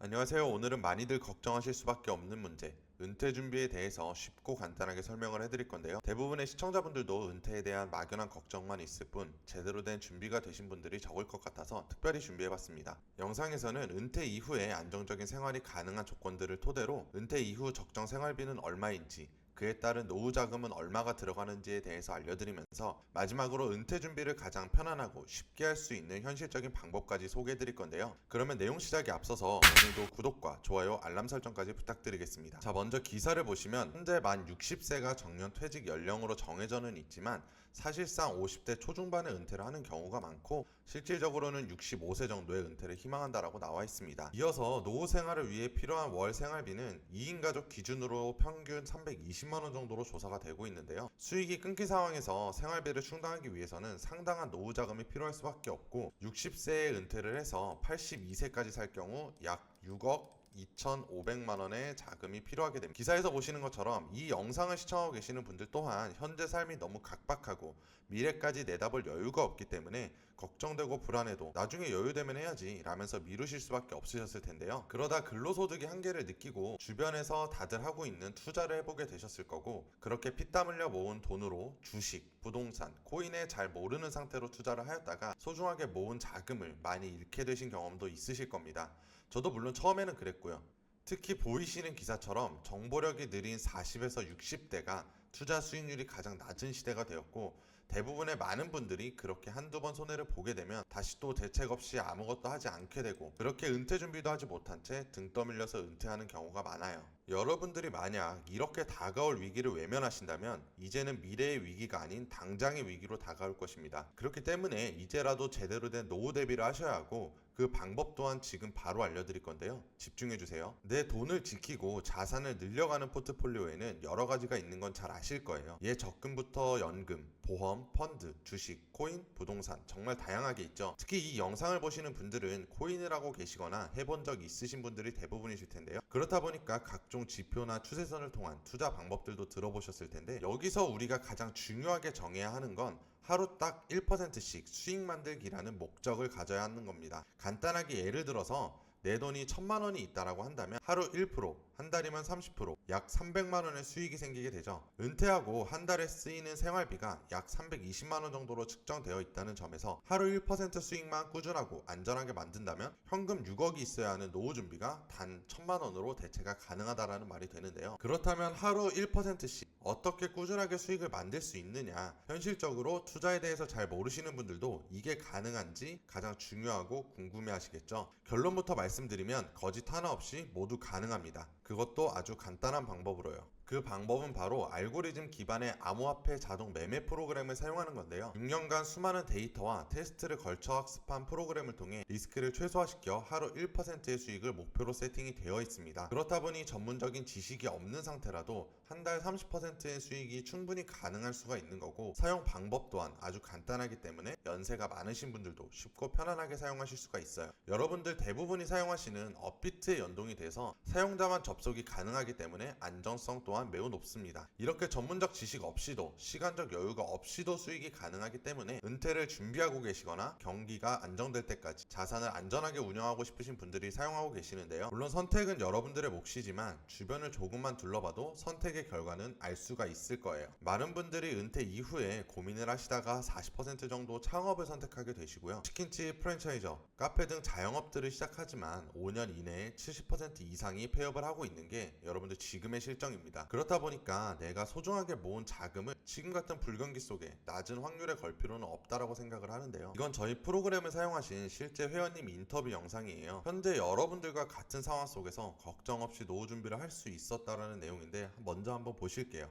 안녕하세요. 오늘은 많이들 걱정하실 수밖에 없는 문제, 은퇴 준비에 대해서 쉽고 간단하게 설명을 해드릴 건데요. 대부분의 시청자분들도 은퇴에 대한 막연한 걱정만 있을 뿐 제대로 된 준비가 되신 분들이 적을 것 같아서 특별히 준비해봤습니다. 영상에서는 은퇴 이후에 안정적인 생활이 가능한 조건들을 토대로 은퇴 이후 적정 생활비는 얼마인지, 그에 따른 노후 자금은 얼마가 들어가는지에 대해서 알려드리면서 마지막으로 은퇴 준비를 가장 편안하고 쉽게 할 수 있는 현실적인 방법까지 소개해드릴 건데요. 그러면 내용 시작에 앞서서 오늘도 구독과 좋아요, 알람 설정까지 부탁드리겠습니다. 자, 먼저 기사를 보시면 현재 만 60세가 정년 퇴직 연령으로 정해져는 있지만 사실상 50대 초중반에 은퇴를 하는 경우가 많고 실질적으로는 65세 정도의 은퇴를 희망한다라고 나와 있습니다. 이어서 노후 생활을 위해 필요한 월 생활비는 2인 가족 기준으로 평균 320만 원 정도로 조사가 되고 있는데요. 수익이 끊긴 상황에서 생활비를 충당하기 위해서는 상당한 노후 자금이 필요할 수밖에 없고 60세에 은퇴를 해서 82세까지 살 경우 약 6억 2,500만 원의 자금이 필요하게 됩니다. 기사에서 보시는 것처럼 이 영상을 시청하고 계시는 분들 또한 현재 삶이 너무 각박하고 미래까지 내다볼 여유가 없기 때문에 걱정되고 불안해도 나중에 여유되면 해야지 라면서 미루실 수밖에 없으셨을 텐데요. 그러다 근로소득의 한계를 느끼고 주변에서 다들 하고 있는 투자를 해보게 되셨을 거고 그렇게 피땀 흘려 모은 돈으로 주식, 부동산, 코인에 잘 모르는 상태로 투자를 하였다가 소중하게 모은 자금을 많이 잃게 되신 경험도 있으실 겁니다. 저도 물론 처음에는 그랬고요. 특히 보이시는 기사처럼 정보력이 느린 40에서 60대가 투자 수익률이 가장 낮은 시대가 되었고 대부분의 많은 분들이 그렇게 한두 번 손해를 보게 되면 다시 또 대책 없이 아무것도 하지 않게 되고 그렇게 은퇴 준비도 하지 못한 채 등 떠밀려서 은퇴하는 경우가 많아요. 여러분들이 만약 이렇게 다가올 위기를 외면하신다면 이제는 미래의 위기가 아닌 당장의 위기로 다가올 것입니다. 그렇기 때문에 이제라도 제대로 된 노후 대비를 하셔야 하고 그 방법 또한 지금 바로 알려드릴 건데요. 집중해주세요. 내 돈을 지키고 자산을 늘려가는 포트폴리오에는 여러 가지가 있는 건 잘 아실 거예요. 예적금부터 연금, 보험, 펀드, 주식, 코인, 부동산 정말 다양하게 있죠. 특히 이 영상을 보시는 분들은 코인을 하고 계시거나 해본 적 있으신 분들이 대부분이실 텐데요. 그렇다 보니까 각종 지표나 추세선을 통한 투자 방법들도 들어보셨을 텐데 여기서 우리가 가장 중요하게 정해야 하는 건 하루 딱 1%씩 수익 만들기라는 목적을 가져야 하는 겁니다. 간단하게 예를 들어서 내 돈이 1,000만 원이 있다라고 한다면 하루 1%, 한 달이면 30%, 약 300만 원의 수익이 생기게 되죠. 은퇴하고 한 달에 쓰이는 생활비가 약 320만 원 정도로 측정되어 있다는 점에서 하루 1% 수익만 꾸준하고 안전하게 만든다면 현금 6억이 있어야 하는 노후 준비가 단 1,000만 원으로 대체가 가능하다라는 말이 되는데요. 그렇다면 하루 1%씩 어떻게 꾸준하게 수익을 만들 수 있느냐? 현실적으로 투자에 대해서 잘 모르시는 분들도 이게 가능한지 가장 중요하고 궁금해 하시겠죠. 결론부터 말씀드리면 거짓 하나 없이 모두 가능합니다. 그것도 아주 간단한 방법으로요. 그 방법은 바로 알고리즘 기반의 암호화폐 자동 매매 프로그램을 사용하는 건데요. 6년간 수많은 데이터와 테스트를 걸쳐 학습한 프로그램을 통해 리스크를 최소화시켜 하루 1%의 수익을 목표로 세팅이 되어 있습니다. 그렇다 보니 전문적인 지식이 없는 상태라도 한 달 30%의 수익이 충분히 가능할 수가 있는 거고 사용 방법 또한 아주 간단하기 때문에 연세가 많으신 분들도 쉽고 편안하게 사용하실 수가 있어요. 여러분들 대부분이 사용하시는 업비트에 연동이 돼서 사용자만 접속이 가능하기 때문에 안정성 또한 매우 높습니다. 이렇게 전문적 지식 없이도 시간적 여유가 없이도 수익이 가능하기 때문에 은퇴를 준비하고 계시거나 경기가 안정될 때까지 자산을 안전하게 운영하고 싶으신 분들이 사용하고 계시는데요. 물론 선택은 여러분들의 몫이지만 주변을 조금만 둘러봐도 선택의 결과는 알 수가 있을 거예요. 많은 분들이 은퇴 이후에 고민을 하시다가 40% 정도 창업을 선택하게 되시고요. 치킨집, 프랜차이저, 카페 등 자영업들을 시작하지만 5년 이내에 70% 이상이 폐업을 하고 있는 게 여러분들 지금의 실정입니다. 그렇다 보니까 내가 소중하게 모은 자금을 지금 같은 불경기 속에 낮은 확률에 걸 필요는 없다라고 생각을 하는데요. 이건 저희 프로그램을 사용하신 실제 회원님 인터뷰 영상이에요. 현재 여러분들과 같은 상황 속에서 걱정 없이 노후 준비를 할 수 있었다라는 내용인데 먼저 한번 보실게요.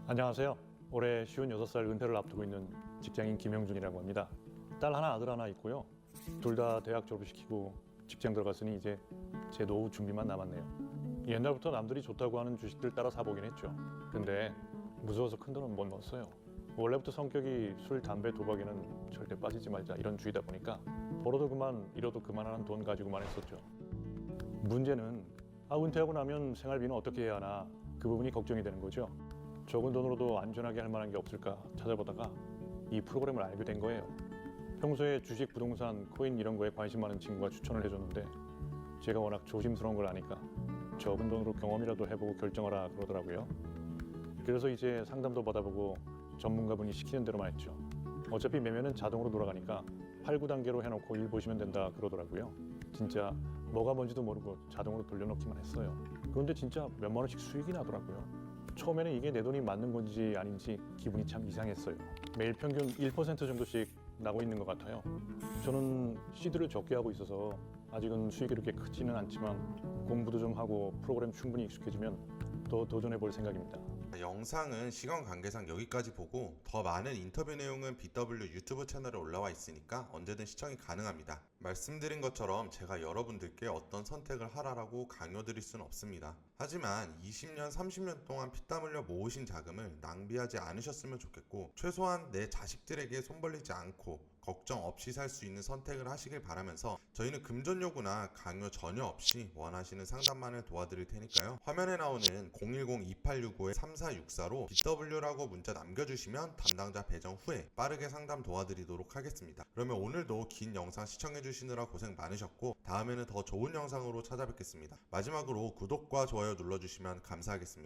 안녕하세요. 올해 56살 은퇴를 앞두고 있는 직장인 김영준이라고 합니다. 딸 하나, 아들 하나 있고요. 둘 다 대학 졸업시키고 직장 들어갔으니 이제 제 노후 준비만 남았네요. 옛날부터 남들이 좋다고 하는 주식들 따라 사보긴 했죠. 근데 무서워서 큰돈은 못 넣었어요. 원래부터 성격이 술, 담배, 도박에는 절대 빠지지 말자 이런 주의다 보니까 벌어도 그만, 잃어도 그만하는 돈 가지고만 했었죠. 문제는 은퇴하고 나면 생활비는 어떻게 해야 하나 그 부분이 걱정이 되는 거죠. 적은 돈으로도 안전하게 할 만한 게 없을까 찾아보다가 이 프로그램을 알게 된 거예요. 평소에 주식, 부동산, 코인 이런 거에 관심 많은 친구가 추천을 해줬는데 제가 워낙 조심스러운 걸 아니까 적은 돈으로 경험이라도 해보고 결정하라 그러더라고요. 그래서 이제 상담도 받아보고 전문가분이 시키는 대로만 했죠. 어차피 매매는 자동으로 돌아가니까 8, 9단계로 해놓고 일 보시면 된다 그러더라고요. 진짜 뭐가 뭔지도 모르고 자동으로 돌려놓기만 했어요. 그런데 진짜 몇만 원씩 수익이 나더라고요. 처음에는 이게 내 돈이 맞는 건지 아닌지 기분이 참 이상했어요. 매일 평균 1% 정도씩 나고 있는 것 같아요. 저는 시드를 적게 하고 있어서 아직은 수익이 그렇게 크지는 않지만 공부도 좀 하고 프로그램 충분히 익숙해지면 더 도전해 볼 생각입니다. 영상은 시간 관계상 여기까지 보고 더 많은 인터뷰 내용은 BW 유튜브 채널에 올라와 있으니까 언제든 시청이 가능합니다. 말씀드린 것처럼 제가 여러분들께 어떤 선택을 하라라고 강요드릴 수는 없습니다. 하지만 20년, 30년 동안 피땀 흘려 모으신 자금을 낭비하지 않으셨으면 좋겠고 최소한 내 자식들에게 손 벌리지 않고 걱정 없이 살 수 있는 선택을 하시길 바라면서 저희는 금전 요구나 강요 전혀 없이 원하시는 상담만을 도와드릴 테니까요. 화면에 나오는 010-2865-3464로 BW라고 문자 남겨주시면 담당자 배정 후에 빠르게 상담 도와드리도록 하겠습니다. 그러면 오늘도 긴 영상 시청해주시느라 고생 많으셨고 다음에는 더 좋은 영상으로 찾아뵙겠습니다. 마지막으로 구독과 좋아요 눌러주시면 감사하겠습니다.